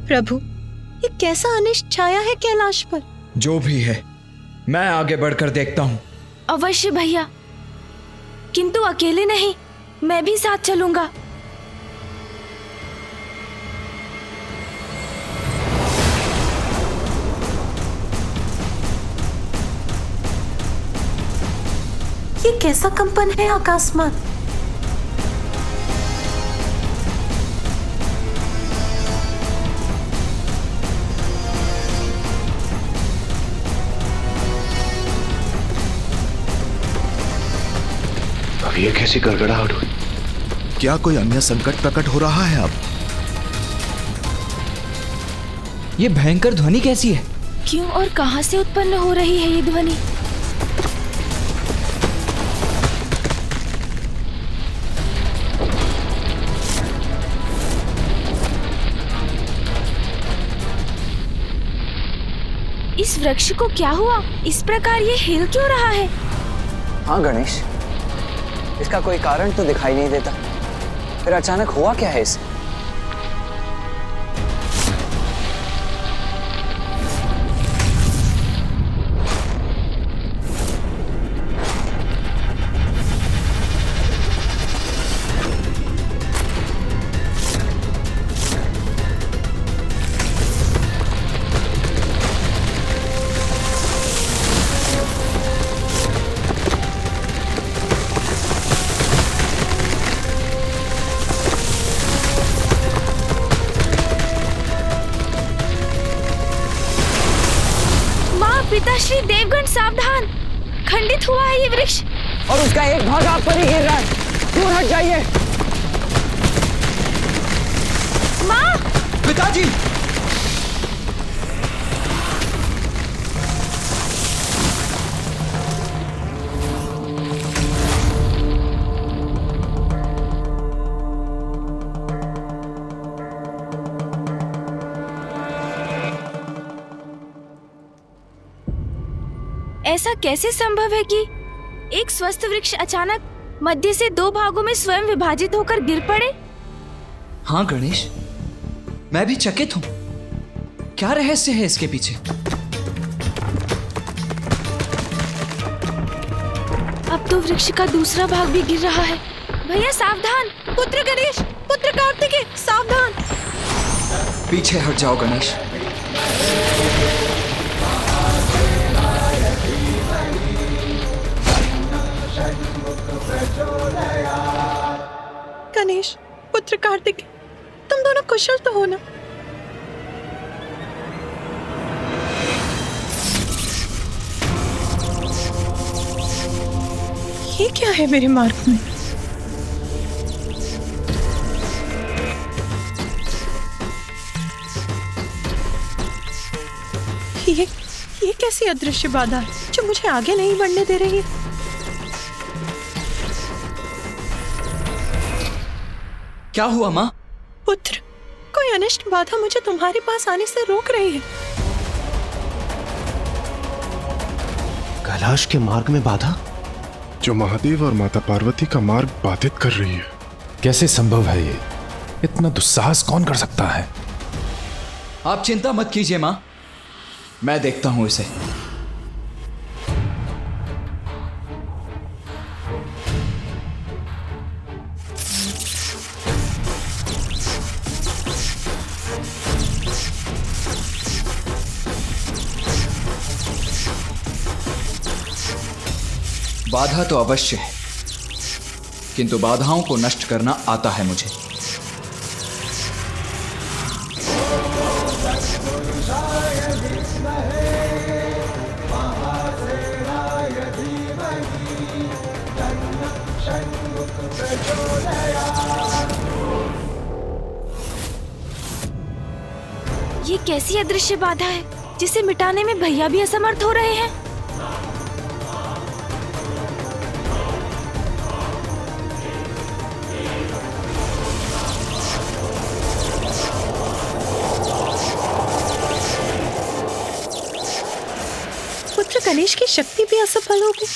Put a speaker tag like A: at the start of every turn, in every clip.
A: प्रभु, ये कैसा अनिष्ट छाया है कैलाश पर?
B: जो भी है, मैं आगे बढ़कर देखता हूँ।
C: अवश्य भैया, किंतु अकेले नहीं, मैं भी साथ चलूंगा।
A: ये कैसा कंपन है आकाशमान?
D: अब ये कैसी गड़गड़ाहट हुई? क्या कोई अन्य संकट प्रकट हो रहा है अब?
B: ये भयंकर ध्वनि कैसी है?
C: क्यों और कहां से उत्पन्न हो रही है ये ध्वनि? इस वृक्ष को क्या हुआ? इस प्रकार ये हिल क्यों रहा है?
E: हाँ गणेश, इसका कोई कारण तो दिखाई नहीं देता। फिर अचानक हुआ क्या है इसे?
C: पिताश्री देवगण सावधान, खंडित हुआ है ये वृक्ष
E: और उसका एक भाग आप पर ही गिर रहा है। दूर हट जाइए।
C: माँ!
B: पिताजी!
C: ऐसा कैसे संभव है कि एक स्वस्थ वृक्ष अचानक मध्य से दो भागों में स्वयं विभाजित होकर गिर पड़े?
B: हाँ गणेश, मैं भी चकित हूँ। क्या रहस्य है इसके पीछे?
C: अब तो वृक्ष का दूसरा भाग भी गिर रहा है। भैया सावधान!
A: पुत्र गणेश, पुत्र कार्तिकेय, सावधान!
B: पीछे हट जाओ गणेश।
A: गणेश, पुत्र कार्तिकेय, तुम दोनों कुशल तो हो ना? ये क्या है मेरे मार्ग में? ये कैसी अदृश्य बाधा है जो मुझे आगे नहीं बढ़ने दे रही है?
B: क्या हुआ माँ?
A: पुत्र, कोई अनिष्ट बाधा मुझे तुम्हारे पास आने से रोक रही है।
D: कैलाश के मार्ग में बाधा?
F: जो महादेव और माता पार्वती का मार्ग बाधित कर रही है।
G: कैसे संभव है ये? इतना दुस्साहस कौन कर सकता है?
B: आप चिंता मत कीजिए माँ, मैं देखता हूं इसे। बाधा तो अवश्य है, किंतु बाधाओं को नष्ट करना आता है मुझे।
C: ये कैसी अदृश्य बाधा है जिसे मिटाने में भैया भी असमर्थ हो रहे हैं?
A: पुत्र गणेश की शक्ति भी असफल होगी।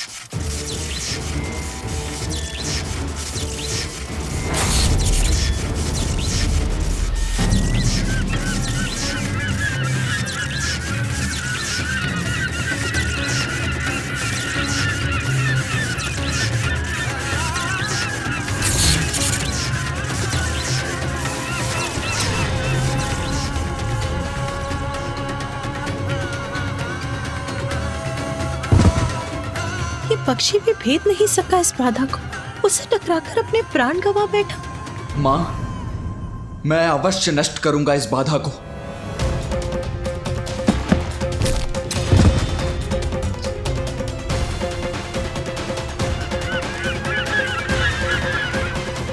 A: पक्षी भी भेद नहीं सका इस बाधा को, उसे टकराकर अपने प्राण गंवा बैठा।
B: माँ, मैं अवश्य नष्ट करूंगा इस बाधा को।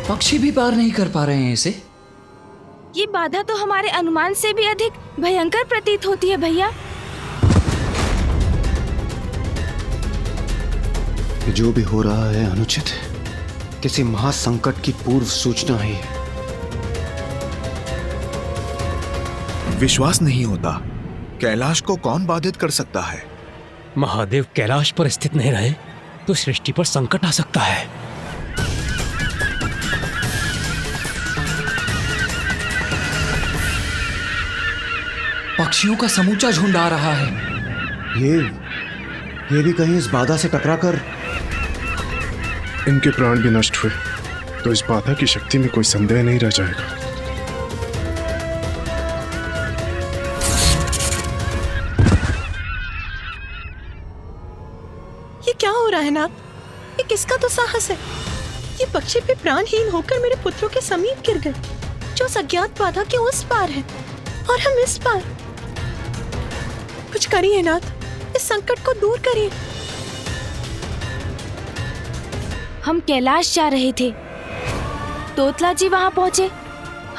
B: पक्षी भी पार नहीं कर पा रहे हैं इसे।
C: ये बाधा तो हमारे अनुमान से भी अधिक भयंकर प्रतीत होती है भैया।
D: जो भी हो रहा है अनुचित है, किसी महासंकट की पूर्व सूचना ही है। विश्वास नहीं होता, कैलाश को कौन बाधित कर सकता है?
H: महादेव कैलाश पर स्थित नहीं रहे तो सृष्टि पर संकट आ सकता है।
B: पक्षियों का समूचा झुंड आ रहा है।
D: ये भी कहीं इस बाधा से टकराकर
F: इनके प्राण भी नष्ट हुए तो इस बाधा की शक्ति में कोई संदेह नहीं रह जाएगा।
A: ये क्या हो रहा है नाथ? ये किसका तो साहस है? ये पक्षी भी प्राणहीन होकर मेरे पुत्रों के समीप गिर गए, जो अज्ञात बाधा के उस पार है और हम इस पार। कुछ करिए नाथ, इस संकट को दूर करिए।
C: हम कैलाश जा रहे थे, तोतला जी वहां पहुंचे,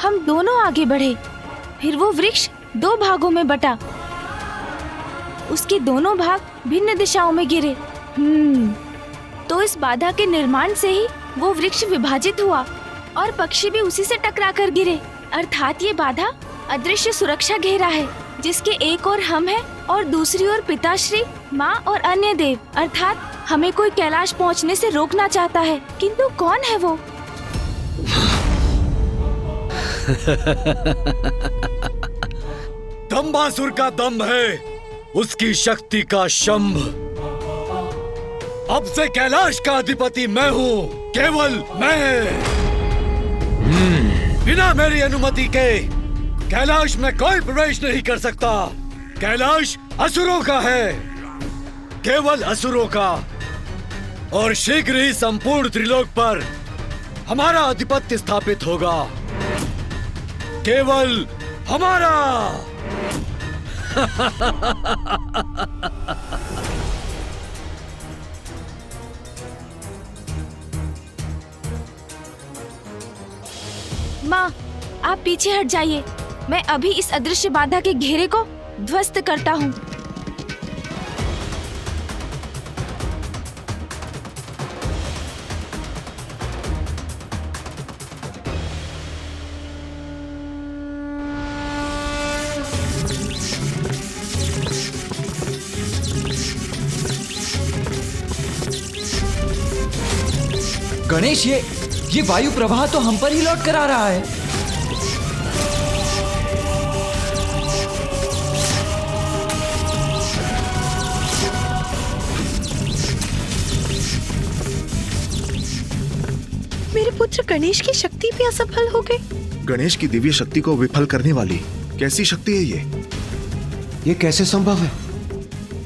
C: हम दोनों आगे बढ़े, फिर वो वृक्ष 2 भागों में बटा, उसके दोनों भाग भिन्न दिशाओं में गिरे। तो इस बाधा के निर्माण से ही वो वृक्ष विभाजित हुआ और पक्षी भी उसी से टकराकर गिरे। अर्थात ये बाधा अदृश्य सुरक्षा घेरा है, जिसके एक ओर हम हैं और दूसरी ओर पिताश्री, माँ और अन्य देव। अर्थात हमें कोई कैलाश पहुँचने से रोकना चाहता है, किंतु कौन है वो?
I: दंबासुर का दम्भ है, उसकी शक्ति का शंभ। अब से कैलाश का अधिपति मैं हूँ, केवल मैं। बिना मेरी अनुमति के कैलाश में कोई प्रवेश नहीं कर सकता। कैलाश असुरों का है, केवल असुरों का, और शीघ्र ही संपूर्ण त्रिलोक पर हमारा आधिपत्य स्थापित होगा, केवल हमारा।
C: माँ, आप पीछे हट जाइए, मैं अभी इस अदृश्य बाधा के घेरे को ध्वस्त करता हूँ।
B: गणेश, ये वायु प्रवाह तो हम पर ही लौट कर आ रहा है।
A: मेरे पुत्र गणेश की शक्ति भी असफल हो गई।
D: गणेश की दिव्य शक्ति को विफल करने वाली कैसी शक्ति है ये कैसे संभव है?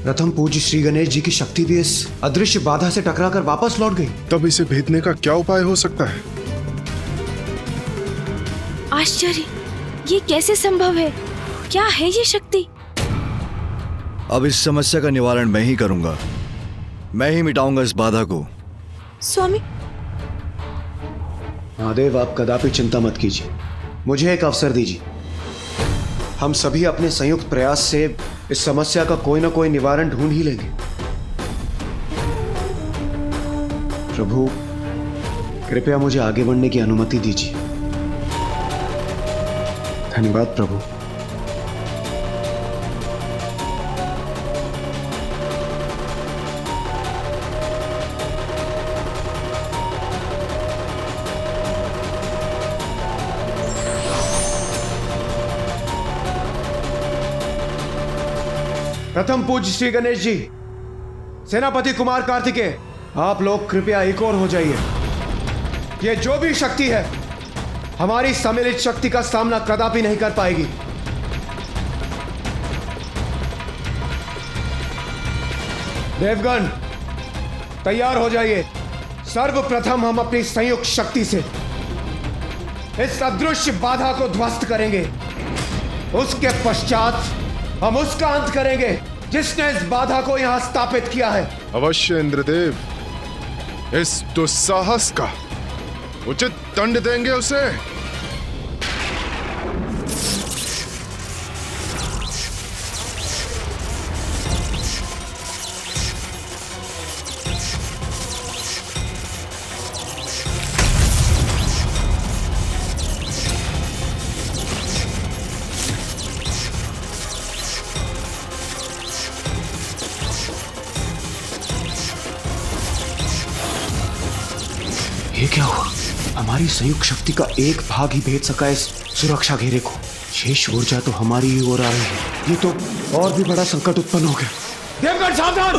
D: प्रथम पूज्य श्री गणेश जी की शक्ति भी इस अदृश्य बाधा से टकराकर वापस लौट गई।
F: तब इसे भेदने का क्या उपाय हो सकता है?
C: आश्चर्य, ये कैसे संभव है? क्या है ये शक्ति?
I: अब इस समस्या का निवारण मैं ही करूंगा, मैं ही मिटाऊंगा इस बाधा को।
A: स्वामी,
D: महादेव, आप कदापि चिंता मत कीजिए, मुझे एक अवसर दीजिए। हम सभी अपने संयुक्त प्रयास से इस समस्या का कोई ना कोई निवारण ढूंढ ही लेंगे। प्रभु, कृपया मुझे आगे बढ़ने की अनुमति दीजिए। धन्यवाद प्रभु। प्रथम पूज्य श्री गणेश जी, सेनापति कुमार कार्तिकेय, आप लोग कृपया एक और हो जाइए। ये जो भी शक्ति है हमारी सम्मिलित शक्ति का सामना कदापि नहीं कर पाएगी। देवगण, तैयार हो जाइए। सर्वप्रथम हम अपनी संयुक्त शक्ति से इस अदृश्य बाधा को ध्वस्त करेंगे। उसके पश्चात हम उसका अंत करेंगे जिसने इस बाधा को यहां स्थापित किया है।
F: अवश्य इंद्रदेव, इस दुस्साहस का उचित दंड देंगे उसे।
D: ये क्या हुआ? हमारी संयुक्त शक्ति का एक भाग ही भेद सका इस सुरक्षा घेरे को। शेष ऊर्जा तो हमारी ही ओर आ रही है। ये तो और भी बड़ा संकट उत्पन्न हो गया। देवगढ़ सावधान!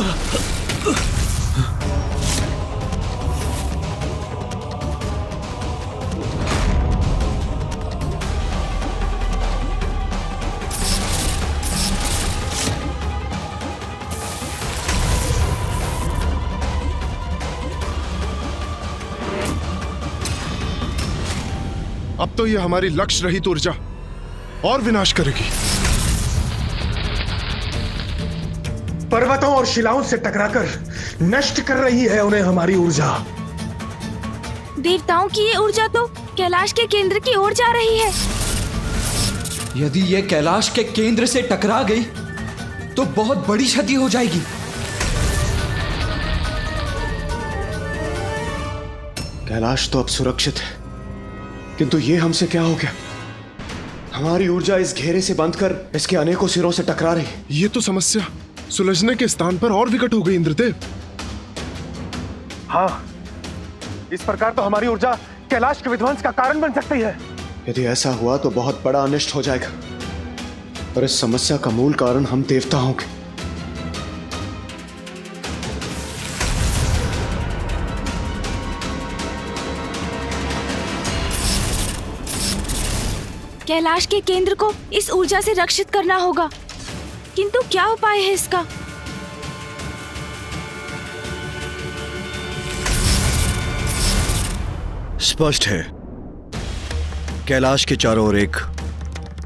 F: अब तो ये हमारी लक्ष्य रहित ऊर्जा और विनाश करेगी।
J: पर्वतों और शिलाओं से टकराकर नष्ट कर रही है उन्हें हमारी ऊर्जा।
C: देवताओं की ये ऊर्जा तो कैलाश के केंद्र की ओर जा रही है।
B: यदि ये कैलाश के केंद्र से टकरा गई तो बहुत बड़ी क्षति हो जाएगी।
D: कैलाश तो अब सुरक्षित है, किंतु ये हमसे क्या हो गया? हमारी ऊर्जा इस घेरे से बंध कर इसके अनेकों सिरों से टकरा रही।
F: ये तो समस्या सुलझने के स्थान पर और विकट हो गई इंद्रदेव।
J: हाँ, इस प्रकार तो हमारी ऊर्जा कैलाश के विध्वंस का कारण बन सकती है।
D: यदि ऐसा हुआ तो बहुत बड़ा अनिष्ट हो जाएगा, और इस समस्या का मूल कारण हम देवता होंगे।
C: कैलाश के केंद्र को इस ऊर्जा से रक्षित करना होगा, किंतु क्या उपाय है इसका?
I: स्पष्ट है, कैलाश के चारों ओर एक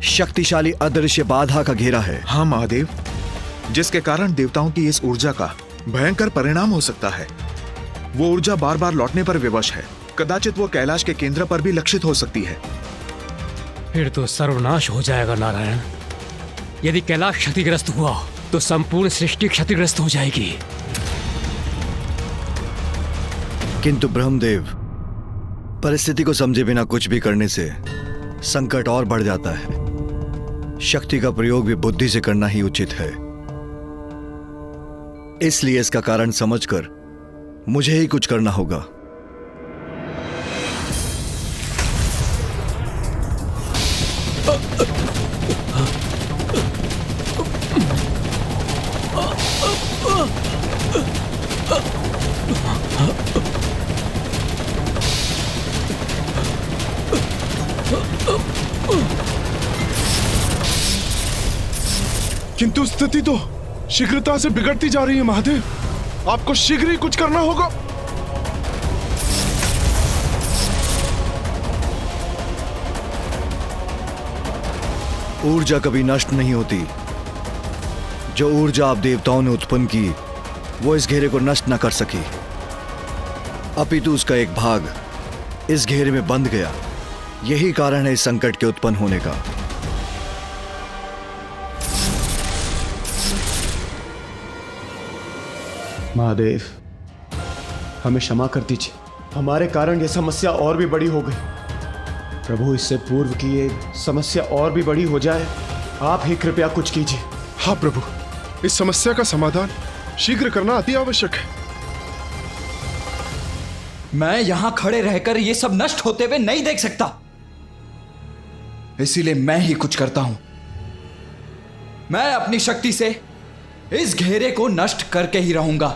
I: शक्तिशाली अदृश्य बाधा का घेरा है।
G: हाँ महादेव, जिसके कारण देवताओं की इस ऊर्जा का भयंकर परिणाम हो सकता है। वो ऊर्जा बार बार लौटने पर विवश है। कदाचित वो कैलाश के केंद्र पर भी लक्षित हो सकती है।
H: फिर तो सर्वनाश हो जाएगा नारायण। यदि कैलाश क्षतिग्रस्त हुआ तो संपूर्ण सृष्टि क्षतिग्रस्त हो जाएगी।
I: किंतु ब्रह्मदेव, परिस्थिति को समझे बिना कुछ भी करने से संकट और बढ़ जाता है। शक्ति का प्रयोग भी बुद्धि से करना ही उचित है। इसलिए इसका कारण समझकर मुझे ही कुछ करना होगा।
F: किंतु स्थिति तो शीघ्रता से बिगड़ती जा रही है महादेव। आपको शीघ्र ही कुछ करना होगा।
I: ऊर्जा कभी नष्ट नहीं होती। जो ऊर्जा आप देवताओं ने उत्पन्न की वो इस घेरे को नष्ट न कर सकी, अपितु उसका एक भाग इस घेरे में बंध गया। यही कारण है इस संकट के उत्पन्न होने का।
D: महादेव, हमें क्षमा कर दीजिए। हमारे कारण यह समस्या और भी बड़ी हो गई। प्रभु, इससे पूर्व की ये समस्या और भी बड़ी हो जाए, आप ही कृपया कुछ कीजिए।
F: हाँ प्रभु, इस समस्या का समाधान शीघ्र करना अति आवश्यक है।
B: मैं यहां खड़े रहकर ये सब नष्ट होते हुए नहीं देख सकता, इसीलिए मैं ही कुछ करता हूं। मैं अपनी शक्ति से इस घेरे को नष्ट करके ही रहूंगा।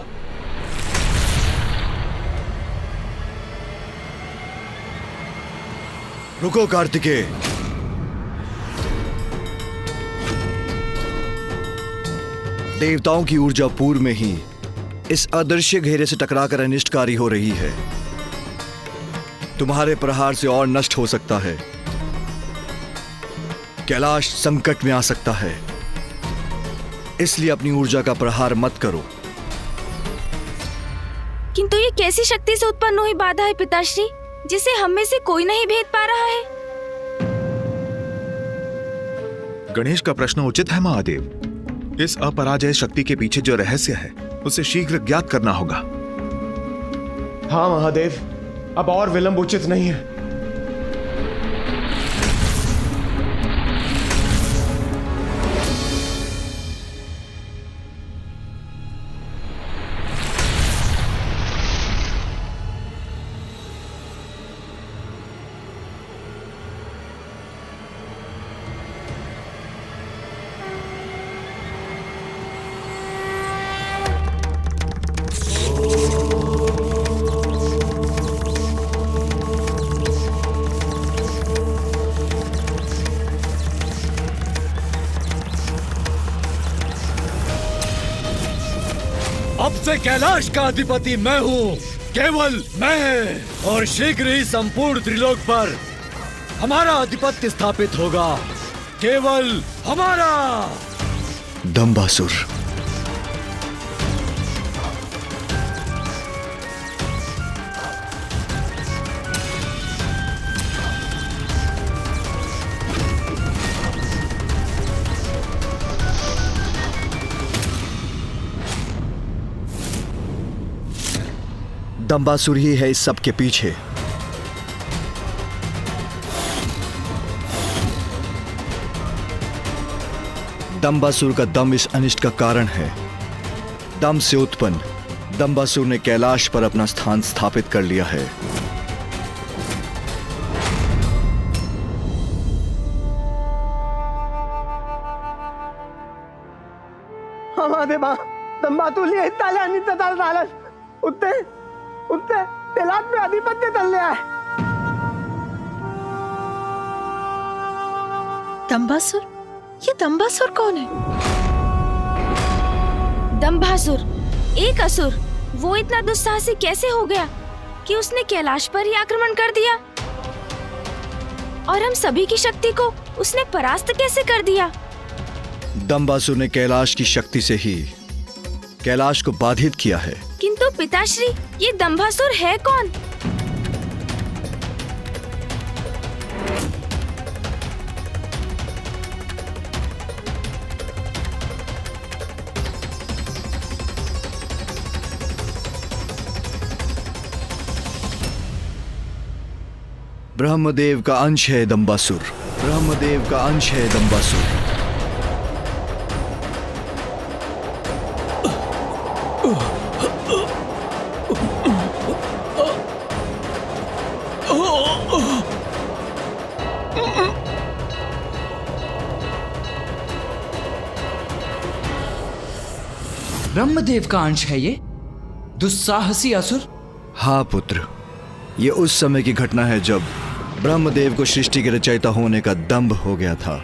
I: रुको कार्तिकेय, देवताओं की ऊर्जा पूर्व में ही
K: इस अदृश्य घेरे से टकराकर अनिष्टकारी हो रही है। तुम्हारे प्रहार से और नष्ट हो सकता है। कैलाश संकट में आ सकता है, इसलिए अपनी ऊर्जा का प्रहार मत करो।
C: किंतु ये कैसी शक्ति से उत्पन्न हुई बाधा है पिताश्री, जिसे हम में से कोई नहीं भेद पा रहा है?
G: गणेश का प्रश्न उचित है महादेव। इस अपराजय शक्ति के पीछे जो रहस्य है उसे शीघ्र ज्ञात करना होगा।
D: हाँ महादेव, अब और विलंब उचित नहीं है।
I: अब से कैलाश का अधिपति मैं हूँ, केवल मैं, और शीघ्र ही संपूर्ण त्रिलोक पर हमारा आधिपत्य स्थापित होगा, केवल हमारा।
K: दंबासुर, दंबासुर ही है इस सब के पीछे। दंबासुर का दम इस अनिष्ट का कारण है। दम से उत्पन्न दंबासुर ने कैलाश पर अपना स्थान स्थापित कर लिया है।
L: महादेवा, दंबातुली इत्ताले तदाल झालं उत्ते उत्ते तेलात में अधिपत्य चालले आहे।
A: दंबासुर? ये दंबासुर कौन है?
C: दंभासुर, एक असुर। वो इतना दुस्साहसी कैसे हो गया कि उसने कैलाश पर ही आक्रमण कर दिया? और हम सभी की शक्ति को उसने परास्त कैसे कर दिया?
K: दंबासुर ने कैलाश की शक्ति से ही कैलाश को बाधित किया है।
C: किंतु पिताश्री, ये दंभासुर है कौन?
K: ब्रह्मदेव का अंश है दंबासुर। ब्रह्मदेव का अंश है दंबासुर।
B: ब्रह्मदेव का अंश है ये दुस्साहसी असुर?
K: हाँ पुत्र, ये उस समय की घटना है जब ब्रह्मदेव को सृष्टि के रचयिता होने का दंभ हो गया था।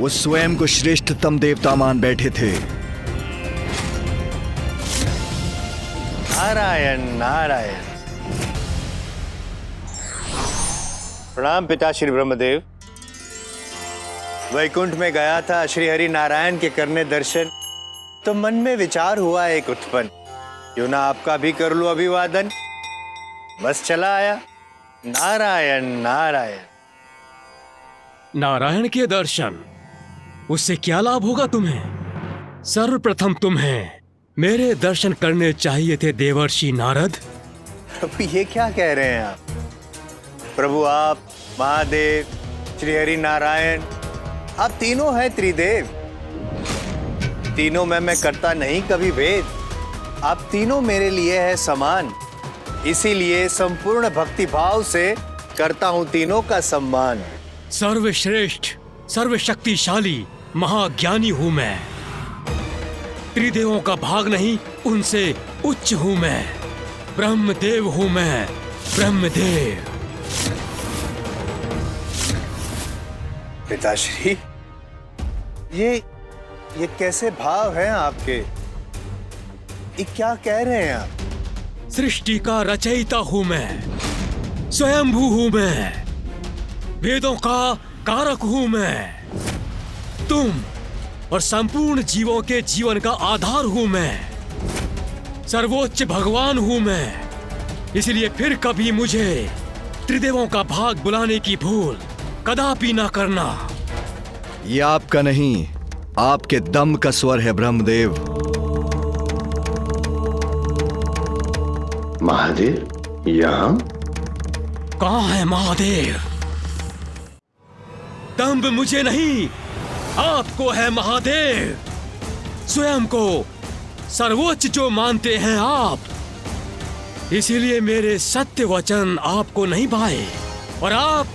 K: वो स्वयं को श्रेष्ठतम देवता मान बैठे थे।
M: नारायण नारायण। प्रणाम पिता श्री ब्रह्मदेव। वैकुंठ में गया था श्री हरि नारायण के करने दर्शन, तो मन में विचार हुआ एक उत्पन्न, क्यों ना आपका भी कर लो अभिवादन। बस चला आया। नारायण नारायण।
H: नारायण के दर्शन, उससे क्या लाभ होगा तुम्हें? सर्वप्रथम तुम्हें मेरे दर्शन करने चाहिए थे देवर्षि नारद।
M: प्रभु ये क्या कह रहे हैं आप? प्रभु आप, महादेव, श्री हरि नारायण, आप तीनों हैं त्रिदेव। तीनों में मैं करता नहीं कभी भेद। आप तीनों मेरे लिए है समान, इसीलिए संपूर्ण भक्ति भाव से करता हूं तीनों का सम्मान।
H: सर्वश्रेष्ठ, सर्वशक्तिशाली, महाज्ञानी हूं मैं। त्रिदेवों का भाग नहीं, उनसे उच्च हूं मैं। ब्रह्मदेव हूं मैं, ब्रह्मदेव।
M: पिताश्री, ये कैसे भाव हैं आपके? ये क्या कह रहे हैं आप?
H: सृष्टि का रचयिता हूं मैं, स्वयंभू हूं मैं, वेदों का कारक हूं मैं, तुम और संपूर्ण जीवों के जीवन का आधार हूं मैं, सर्वोच्च भगवान हूं मैं। इसलिए फिर कभी मुझे त्रिदेवों का भाग बुलाने की भूल कदापि ना करना।
K: ये आपका नहीं, आपके दम का स्वर है ब्रह्मदेव।
J: महादेव यहाँ?
H: कहाँ है महादेव? दम्भ मुझे नहीं, आपको है महादेव। स्वयं को सर्वोच्च जो मानते हैं आप, इसीलिए मेरे सत्य वचन आपको नहीं भाए और आप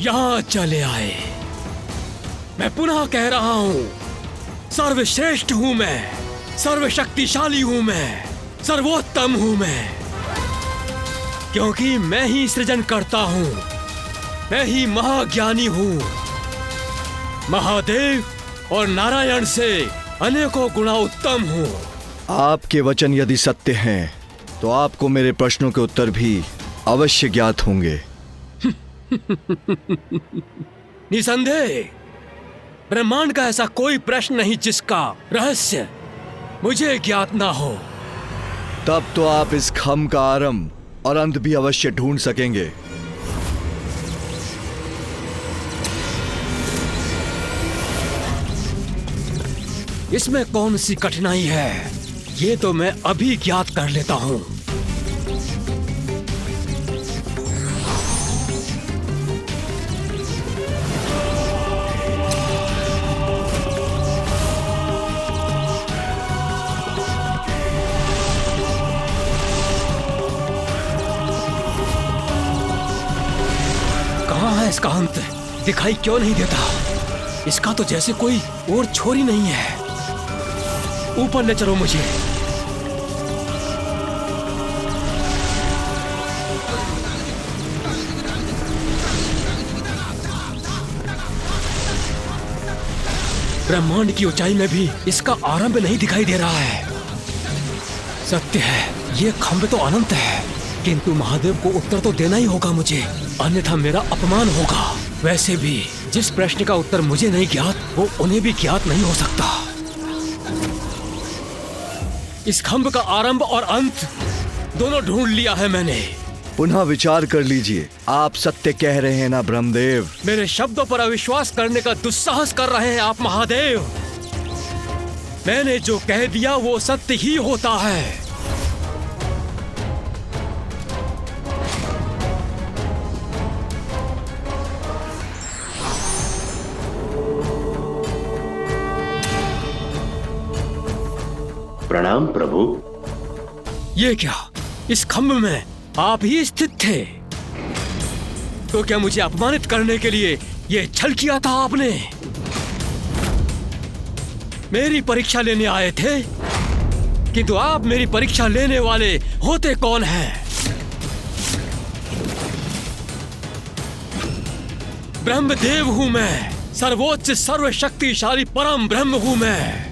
H: यहां चले आए। मैं पुनः कह रहा हूं, सर्वश्रेष्ठ हूं मैं, सर्वशक्तिशाली हूं मैं, सर्वोत्तम हूं मैं, क्योंकि मैं ही सृजन करता हूं, मैं ही महाज्ञानी हूं। महादेव और नारायण से अनेकों गुणा उत्तम हूं।
K: आपके वचन यदि सत्य हैं, तो आपको मेरे प्रश्नों के उत्तर भी अवश्य ज्ञात होंगे।
H: निसंदेह ब्रह्मांड का ऐसा कोई प्रश्न नहीं जिसका रहस्य मुझे ज्ञात ना हो।
K: तब तो आप इस खम का आरंभ और अंत भी अवश्य ढूंढ सकेंगे।
H: इसमें कौन सी कठिनाई है, ये तो मैं अभी ज्ञात कर लेता हूं। कहां है इसका अंत? दिखाई क्यों नहीं देता? इसका तो जैसे कोई और छोर ही नहीं है। ऊपर ले चलो मुझे। ब्रह्मांड की ऊंचाई में भी इसका आरंभ नहीं दिखाई दे रहा है। सत्य है, ये खंभ तो अनंत है, किंतु महादेव को उत्तर तो देना ही होगा मुझे, अन्यथा मेरा अपमान होगा। वैसे भी जिस प्रश्न का उत्तर मुझे नहीं ज्ञात, वो उन्हें भी ज्ञात नहीं हो सकता। इस खंभ का आरंभ और अंत दोनों ढूंढ लिया है मैंने।
K: पुनः विचार कर लीजिए, आप सत्य कह रहे हैं ना ब्रह्मदेव?
H: मेरे शब्दों पर अविश्वास करने का दुस्साहस कर रहे हैं आप महादेव। मैंने जो कह दिया वो सत्य ही होता है।
J: प्रणाम प्रभु।
H: ये क्या, इस खंभ में आप ही स्थित थे? तो क्या मुझे अपमानित करने के लिए ये छल किया था आपने? मेरी परीक्षा लेने आए थे, किंतु आप मेरी परीक्षा लेने वाले होते कौन हैं? ब्रह्मदेव हूं मैं, सर्वोच्च सर्वशक्तिशाली परम ब्रह्म हूं मैं।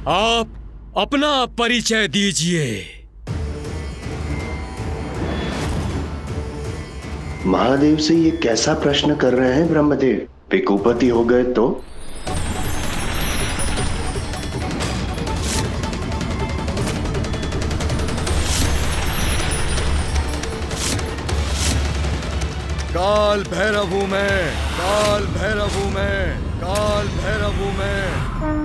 H: आप अपना परिचय दीजिए।
J: महादेव से ये कैसा प्रश्न कर रहे हैं ब्रह्मदेव? पिकुपति हो गए तो?
K: काल भैरव हूं मैं, काल भैरव हूं मैं, काल भैरव हूं मैं।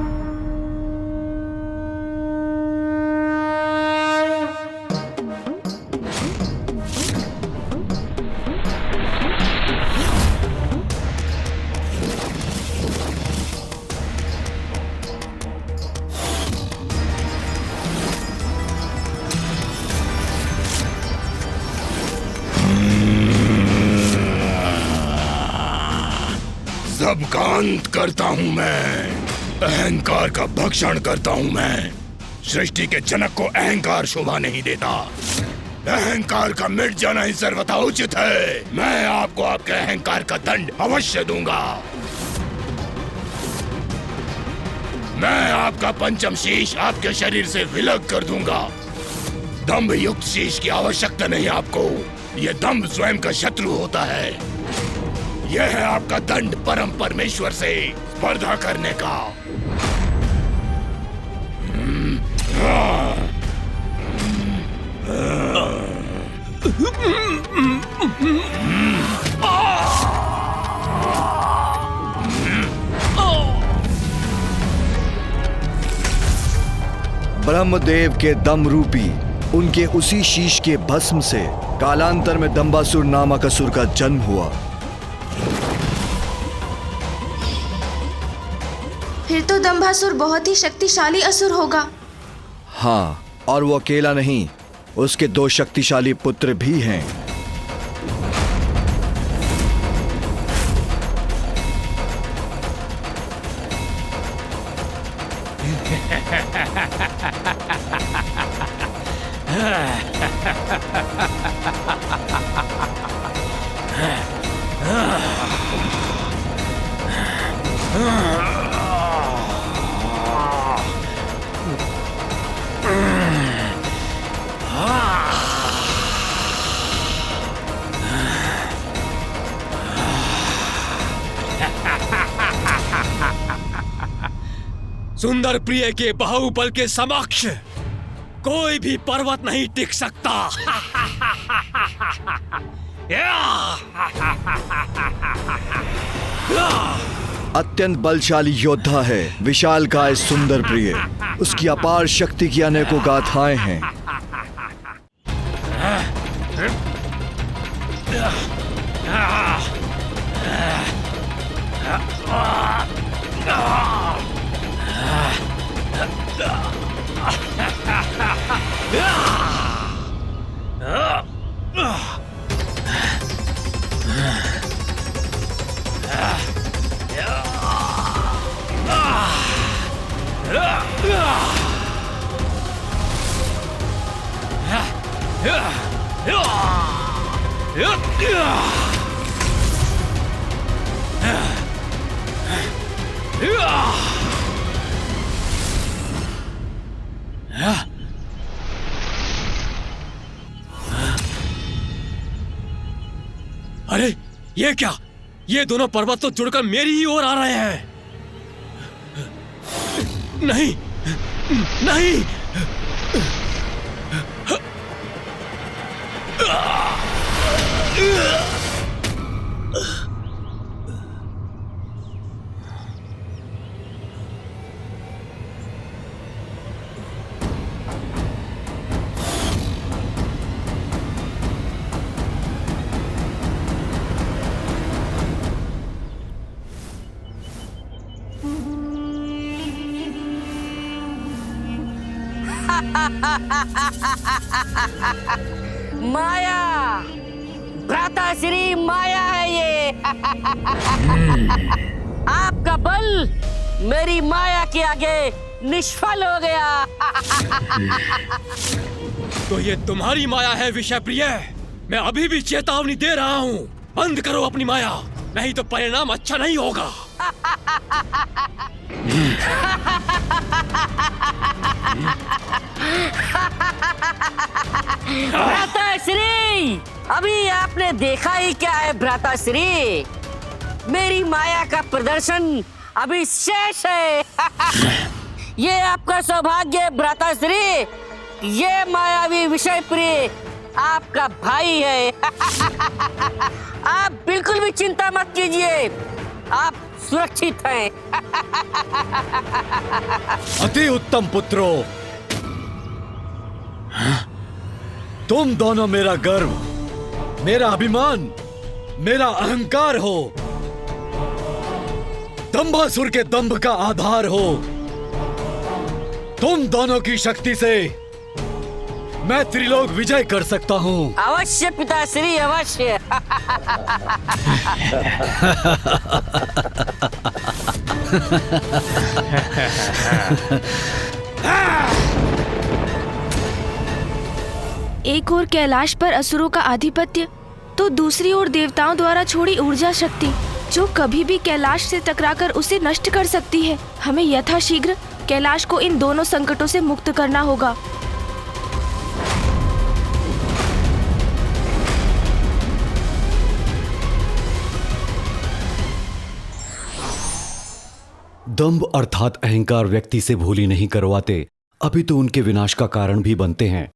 F: सब का अंत करता हूं मैं, अहंकार का भक्षण करता हूं मैं। सृष्टि के जनक को अहंकार शोभा नहीं देता, अहंकार का मिट जाना ही सर्वथा उचित है। मैं आपको आपके अहंकार का दंड अवश्य दूंगा। मैं आपका पंचम शीश आपके शरीर से विलग कर दूंगा। दम्भ युक्त शीश की आवश्यकता नहीं आपको। यह दम्भ स्वयं का शत्रु होता है। यह है आपका दंड परम परमेश्वर से स्पर्धा करने का।
K: ब्रह्मदेव के दम रूपी उनके उसी शीश के भस्म से कालांतर में दंबासुर नामक असुर का जन्म हुआ।
C: फिर तो दंभासुर बहुत ही शक्तिशाली असुर होगा।
K: हाँ, और वो अकेला नहीं, उसके 2 शक्तिशाली पुत्र भी हैं।
H: सुंदर प्रिय के बाहुबल के समक्ष कोई भी पर्वत नहीं टिक सकता।
K: अत्यंत बलशाली योद्धा है विशालकाय सुंदर प्रिय। उसकी अपार शक्ति की अनेकों गाथाएं हैं।
H: अरे ये क्या? ये दोनों पर्वत तो जुड़कर मेरी ही ओर आ रहे हैं। नहीं नहीं,
N: माया, भ्राताश्री माया है ये। आपका बल मेरी माया के आगे निष्फल हो गया।
H: तो ये तुम्हारी माया है विषय प्रिय। मैं अभी भी चेतावनी दे रहा हूँ, बंद करो अपनी माया, नहीं तो परिणाम अच्छा नहीं होगा।
N: भ्राताश्री, अभी आपने देखा ही क्या है भ्राताश्री? मेरी माया का प्रदर्शन अभी शेष है। ये आपका सौभाग्य है भ्राताश्री। ये मायावी विषय प्रिय आपका भाई है। आप बिल्कुल भी चिंता मत कीजिए, आप सुरक्षित हैं।
I: अति उत्तम पुत्रों, तुम दोनों मेरा गर्व, मेरा अभिमान, मेरा अहंकार हो, दंभासुर के दंभ का आधार हो। तुम दोनों की शक्ति से मैं त्रिलोक विजय कर सकता हूँ।
N: अवश्य पिताश्री, अवश्य।
C: एक ओर कैलाश पर असुरों का आधिपत्य, तो दूसरी ओर देवताओं द्वारा छोड़ी ऊर्जा शक्ति। जो कभी भी कैलाश से टकराकर उसे नष्ट कर सकती है। हमें यथाशीघ्र कैलाश को इन दोनों संकटों से मुक्त करना होगा।
O: दंभ अर्थात अहंकार व्यक्ति से भूली नहीं करवाते, अभी तो उनके विनाश का कारण भी बनते हैं।